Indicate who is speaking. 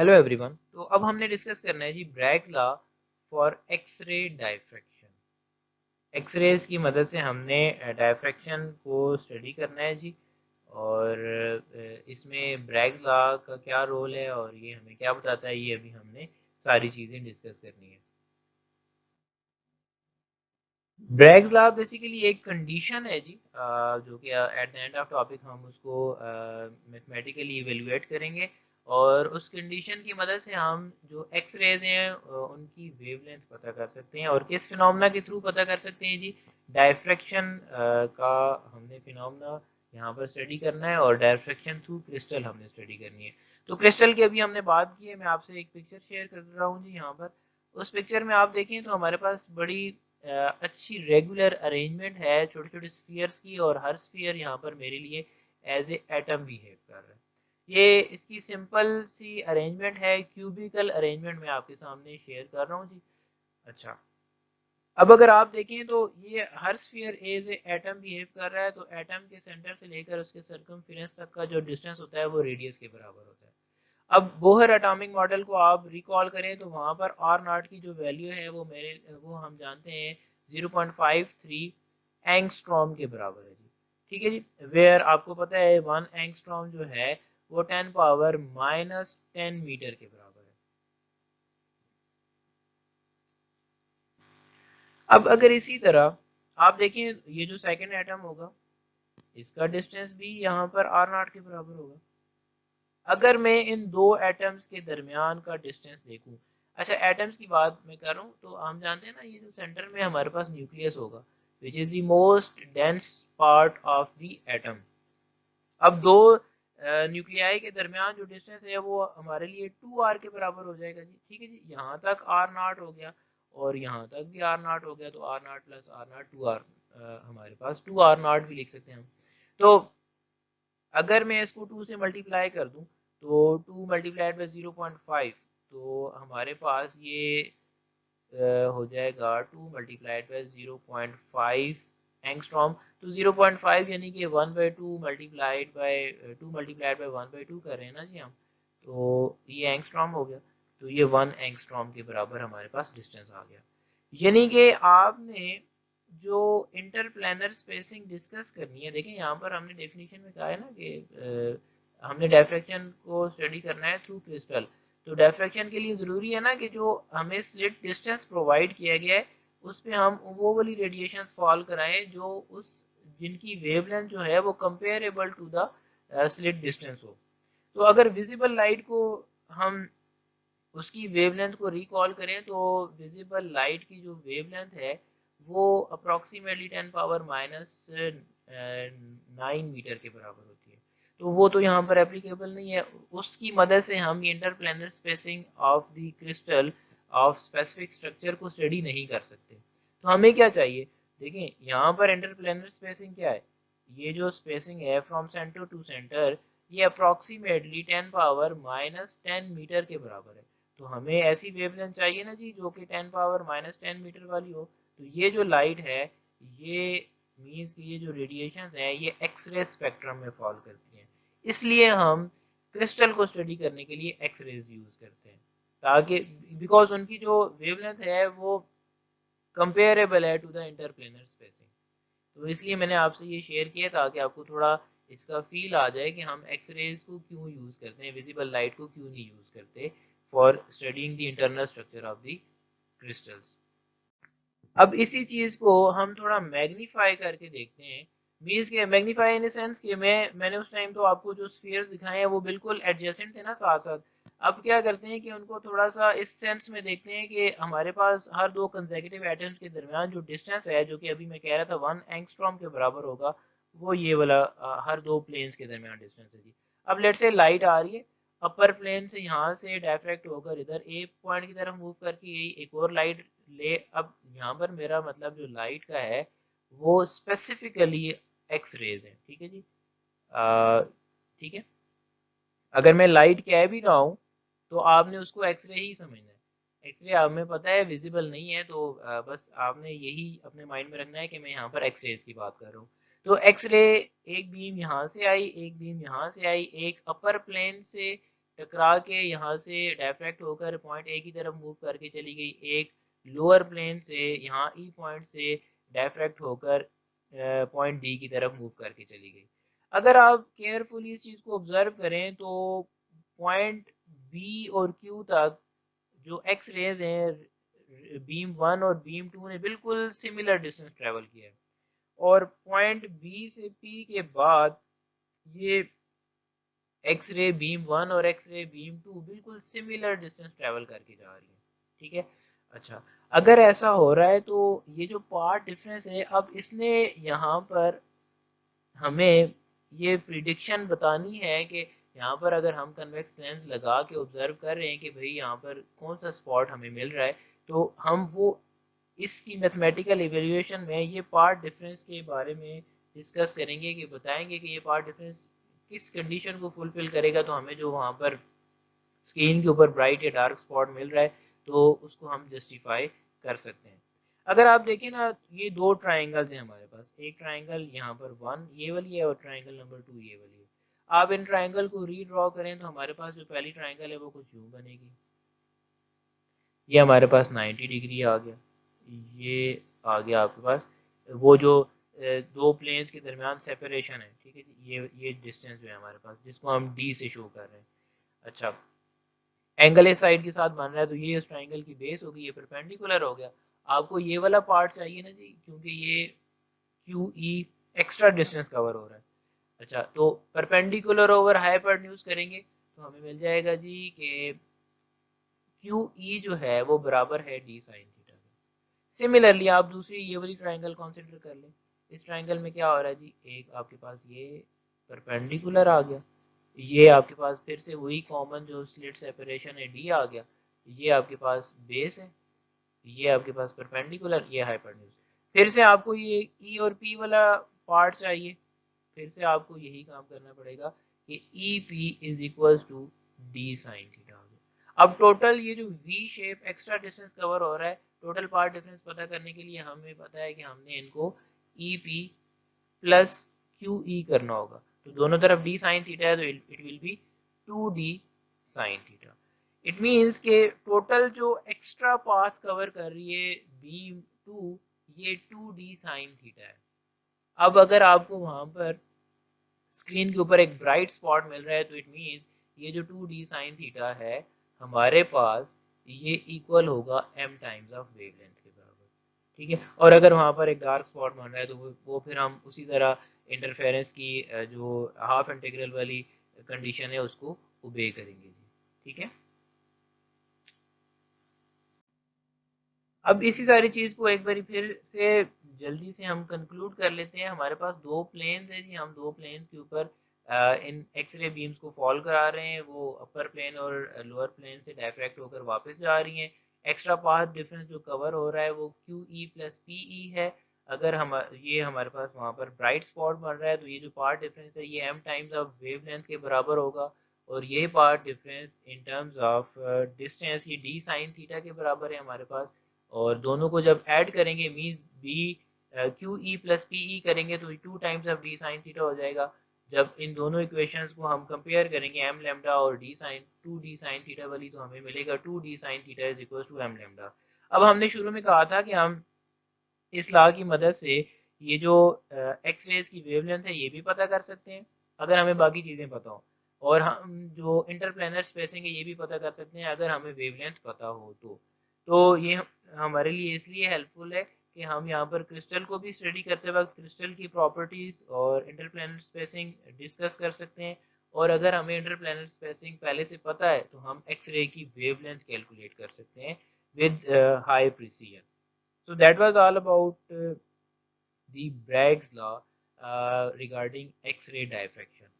Speaker 1: Hello everyone. तो अब हमने डिस्कस करना है जी Bragg law for X ray diffraction. X rays की मदद से हमने डायफ्रैक्शन को स्टडी करना है जी। और इसमें ब्रैग लॉ का क्या रोल है और ये हमें क्या बताता है, ये अभी हमने सारी चीज़ें डिस्कस करनी है। ब्रैग्स लॉ बेसिकली एक कंडीशन है जी, जो कि at the end of topic हम उसको मैथमेटिकली इवेलुएट करेंगे। और उस कंडीशन की मदद से हम जो एक्स रेज हैं उनकी वेवलेंथ पता कर सकते हैं। और किस फिनोमेना के थ्रू पता कर सकते हैं जी? डायफ्रैक्शन का हमने फिनोमेना यहाँ पर स्टडी करना है और डायफ्रैक्शन थ्रू क्रिस्टल हमने स्टडी करनी है। तो क्रिस्टल की अभी हमने बात की है, मैं आपसे एक पिक्चर शेयर कर रहा हूँ जी यहाँ पर। उस पिक्चर में आप देखें तो हमारे पास बड़ी अच्छी रेगुलर अरेंजमेंट है छोटे छोटे स्फीयर्स की, और हर स्फीयर यहाँ पर मेरे लिए एज ए एटम बिहेव कर रहा है। ये इसकी सिंपल सी अरेंजमेंट है, क्यूबिकल अरेंजमेंट मैं आपके सामने शेयर कर रहा हूँ जी। अच्छा, अब अगर आप देखें तो ये हर sphere as a atom behave कर रहा है। तो एटम के सेंटर से लेकर उसके सर्कमफेरेंस तक का जो डिस्टेंस होता है वो रेडियस के बराबर होता है। अब बोहर एटॉमिक मॉडल को आप रिकॉल करें तो वहां पर आर नॉट की जो वैल्यू है वो हम जानते हैं 0.53 एंगस्ट्रॉम के बराबर है जी। ठीक है जी। वेयर आपको पता है 1 एंगस्ट्रॉम जो है वो 10⁻⁻10 मीटर के बराबर है। अब अगर इसी तरह आप देखें ये जो सेकंड एटम होगा इसका डिस्टेंस भी यहाँ पर आर नॉट के बराबर होगा। अगर मैं इन दो एटम्स के दरमियान का डिस्टेंस देखूं, अच्छा एटम्स की बात मैं कर रहा हूँ तो हम जानते हैं ना ये जो सेंटर में हमारे पास न्यूक्लियस होगा which is the most dense part of the atom. अब दो न्यूक्लियाई के दरमियान जो डिस्टेंस है वो हमारे लिए 2r के बराबर हो जाएगा जी। ठीक है जी, यहाँ तक आर नॉट हो गया और यहाँ तक भी आर नॉट हो गया, तो r naught plus r naught 2r, हमारे पास 2r नॉट भी लिख सकते हैं हम। तो अगर मैं इसको 2 से मल्टीप्लाई कर दूं तो 2 मल्टीप्लाइड बाई 0.5, तो हमारे पास ये हो जाएगा 2 मल्टीप्लाइड बाई 0.5 एंगस्ट्रॉम। तो 0.5 यानी कि 1/2 मल्टीप्लाइड बाई 2 मल्टीप्लाइड बाई 1/2 कर रहे हैं ना जी हम। तो ये एंगस्ट्रॉम हो गया। तो ये 1 एंगस्ट्रॉम के बराबर हमारे पास डिस्टेंस आ गया। यानी कि आपने जो इंटरप्लेनर स्पेसिंग डिस्कस करनी है, देखें यहाँ पर हमने डेफिनेशन में कहा है ना कि हमने डायफ्रैक्शन को स्टडी करना है थ्रू क्रिस्टल। तो डायफ्रैक्शन के लिए ज़रूरी है ना कि जो हमें स्लिट डिस्टेंस प्रोवाइड किया गया है उस पे हम वो वाली रेडिएशन फॉल कराएं जो उस जिनकी वेवलेंथ जो है वो comparable to the slit distance हो। तो अगर विजिबल लाइट को हम उसकी वेवलेंथ को रिकॉल करें तो विजिबल लाइट की जो वेवलेंथ है वो अप्रोक्सीमेटली 10⁻⁹ मीटर के बराबर होती है। तो वो तो यहाँ पर एप्लीकेबल नहीं है। उसकी मदद से हम interplanar spacing of the crystal of specific structure को स्टडी नहीं कर सकते। तो हमें क्या चाहिए? देखें यहाँ पर इंटरप्लेनर स्पेसिंग क्या है, ये जो स्पेसिंग है फ्रॉम सेंटर टू सेंटर ये अप्रोक्सीमेटली 10⁻⁻10 मीटर के बराबर है। तो हमें ऐसी वेवलेंथ चाहिए ना जी जो कि 10⁻⁻10 मीटर वाली हो। तो ये जो लाइट है ये मीन्स कि ये जो रेडिएशंस हैं ये एक्सरे स्पेक्ट्रम में फॉल करती हैं। इसलिए हम क्रिस्टल को स्टडी करने के लिए एक्स रेज यूज करते हैं, ताकि बिकॉज उनकी जो वेवलेंथ है वो कंपेरेबल है टू द इंटरप्लेनर स्पेसिंग। तो इसलिए मैंने आपसे ये शेयर किया ताकि आपको थोड़ा इसका फील आ जाए कि हम एक्स रेज को क्यों यूज करते हैं, विजिबल लाइट को क्यों नहीं यूज करते for studying the internal structure of the crystals. अब इसी चीज को हम थोड़ा मैग्नीफाई करके देखते हैं। मीन्स के मैग्नीफाई इन सेंस कि मैंने उस टाइम तो आपको जो स्फीयर्स दिखाए हैं वो बिल्कुल एडजेसेंट थे ना साथ साथ। अब क्या करते हैं कि उनको थोड़ा सा इस सेंस में देखते हैं कि हमारे पास हर दो कंसेक्यूटिव एटम्स के दरमियान जो डिस्टेंस है जो कि अभी मैं कह रहा था 1 एंगस्ट्रॉम के बराबर होगा, वो ये वाला हर दो प्लेन्स के दरमियान डिस्टेंस है जी। अब लेट से लाइट आ रही है अपर प्लेन से, यहाँ से डायफ्रैक्ट होकर इधर ए पॉइंट की तरफ मूव करके यही एक और लाइट ले। अब यहाँ पर मेरा मतलब जो लाइट का है वो स्पेसिफिकली एक्स रेज है। ठीक है जी। ठीक है, अगर मैं लाइट कह भी रहा हूँ तो आपने उसको एक्सरे ही समझना है। एक्सरे हमें पता है विजिबल नहीं है, तो बस आपने यही अपने माइंड में रखना है कि मैं यहाँ पर एक्सरेज की बात कर रहा हूँ। तो एक्सरे एक बीम यहाँ से आई, एक बीम यहाँ से आई, एक अपर प्लेन से टकरा के यहाँ से डायफ्रैक्ट होकर पॉइंट ए की तरफ मूव करके चली गई, एक लोअर प्लेन से यहाँ ई पॉइंट से डायफ्रैक्ट होकर पॉइंट डी की तरफ मूव करके चली गई। अगर आप केयरफुली इस चीज़ को ऑब्जर्व करें तो पॉइंट बी और क्यू तक जो एक्स रेज हैं बीम वन और बीम टू ने बिल्कुल सिमिलर डिस्टेंस ट्रेवल किया है, और पॉइंट बी से पी के बाद ये एक्स रे बीम वन और एक्स रे बीम टू बिल्कुल सिमिलर डिस्टेंस ट्रेवल करके जा रही है। ठीक है, अच्छा अगर ऐसा हो रहा है तो ये जो पार्ट डिफरेंस है, अब इसने यहाँ पर हमें ये प्रिडिक्शन बतानी है कि यहाँ पर अगर हम कन्वेक्स लेंस लगा के ऑब्जर्व कर रहे हैं कि भाई यहाँ पर कौन सा स्पॉट हमें मिल रहा है, तो हम वो इसकी मैथमेटिकल इवेल्युएशन में ये पार्ट डिफरेंस के बारे में डिस्कस करेंगे कि बताएंगे कि ये पार्ट डिफरेंस किस कंडीशन को फुलफिल करेगा, तो हमें जो वहाँ पर स्क्रीन के ऊपर ब्राइट या डार्क स्पॉट मिल रहा है तो उसको हम जस्टिफाई कर सकते हैं। अगर आप देखें ना, ये दो ट्राइंगल्स हैं हमारे पास, एक ट्राइंगल यहाँ पर वन ये वाली है और ट्राइंगल नंबर टू ये वाली है। आप इन ट्राइंगल को रीड्रॉ करें तो हमारे पास जो पहली ट्राइंगल है वो कुछ यूं बनेगी, ये हमारे पास 90 डिग्री आ गया, ये आ गया आपके पास वो जो दो प्लेन्स के दरमियान सेपरेशन है। ठीक है जी, ये डिस्टेंस जो है हमारे पास जिसको हम डी से शो कर रहे हैं। अच्छा, एंगल इस साइड के साथ बन रहा है तो ये उस ट्राइंगल की बेस होगी, ये परपेंडिकुलर हो गया। आपको ये वाला पार्ट चाहिए ना जी, क्योंकि ये Q E extra distance cover हो रहा है। अच्छा, तो परपेंडिकुलर ओवर हाइपोटेन्यूज करेंगे तो हमें मिल जाएगा जी कि क्यू ई जो है वो बराबर है डी साइन थीटा के। सिमिलरली आप दूसरी ये वाली ट्राइंगल कंसीडर कर लें, इस ट्राइंगल में क्या हो रहा है जी, एक आपके पास ये परपेंडिकुलर आ गया, ये आपके पास फिर से वही कॉमन जो स्लिट सेपरेशन है डी आ गया, ये आपके पास बेस है, ये आपके पास परपेंडिकुलर, ये हाइपोटेन्यूज। फिर से आपको ये ई और पी वाला पार्ट चाहिए, फिर से आपको यही काम करना पड़ेगा कि e p is equal to D sine theta. अब टोटल ये जो V shape extra distance cover हो रहा है, टोटल पार्ट डिफरेंस पता करने के लिए हमें पता है कि हमने इनको E P plus Q E करना होगा, तो दोनों तरफ डी साइन थीटा है तो it will be two D sine theta. It means के टोटल जो एक्स्ट्रा पाथ कवर कर रही है बीम टू, ये टू डी साइन थीटा है। अब अगर आपको वहां पर स्क्रीन के ऊपर एक ब्राइट स्पॉट मिल रहा है तो इट मीन्स ये जो टू डी साइन थीटा है हमारे पास ये इक्वल होगा m टाइम्स ऑफ वेवलेंथ के बराबर। ठीक है, और अगर वहां पर एक डार्क स्पॉट बन रहा है तो वो फिर हम उसी तरह इंटरफेरेंस की जो हाफ इंटीग्रल वाली कंडीशन है उसको ओबे करेंगे जी। ठीक है, अब इसी सारी चीज को एक बार फिर से जल्दी से हम कंक्लूड कर लेते हैं। हमारे पास दो प्लेन्स हैं जी, हम दो प्लेन्स के ऊपर इन एक्सरे बीम्स को फॉल करा रहे हैं, वो अपर प्लेन और लोअर प्लेन से डायफ्रैक्ट होकर वापस जा रही हैं। एक्स्ट्रा पाथ डिफरेंस जो कवर हो रहा है वो क्यू ई प्लस पी ई है। अगर हम ये हमारे पास वहाँ पर ब्राइट स्पॉट बन रहा है तो ये जो पार्ट डिफरेंस है ये m टाइम्स ऑफ वेवलेंथ के बराबर होगा, और ये path difference in terms of distance ये डी साइन थीटा के बराबर है हमारे पास। और दोनों को जब ऐड करेंगे means b q e plus p e करेंगे तो two times of d sine theta हो जाएगा। जब इन दोनों इक्वेशंस को हम कंपेयर करेंगे एम लेमडा और D sine two D sine theta वाली, तो हमें मिलेगा two D sine theta is equal to M lambda. अब हमने शुरू में कहा था कि हम इस लॉ की मदद से ये जो एक्स रेज की वेवलेंथ है ये भी पता कर सकते हैं अगर हमें बाकी चीज़ें पता हो, और हम जो इंटरप्लेनर स्पेसिंग है ये भी पता कर सकते हैं अगर हमें वेवलेंथ पता हो तो ये हमारे लिए इसलिए हेल्पफुल है कि हम यहाँ पर क्रिस्टल को भी स्टडी करते वक्त क्रिस्टल की प्रॉपर्टीज और इंटरप्लेनर स्पेसिंग डिस्कस कर सकते हैं, और अगर हमें इंटरप्लेनर स्पेसिंग पहले से पता है तो हम एक्स रे की वेवलेंथ कैलकुलेट कर सकते हैं with high precision. So that was all about the Bragg's law regarding X-ray diffraction.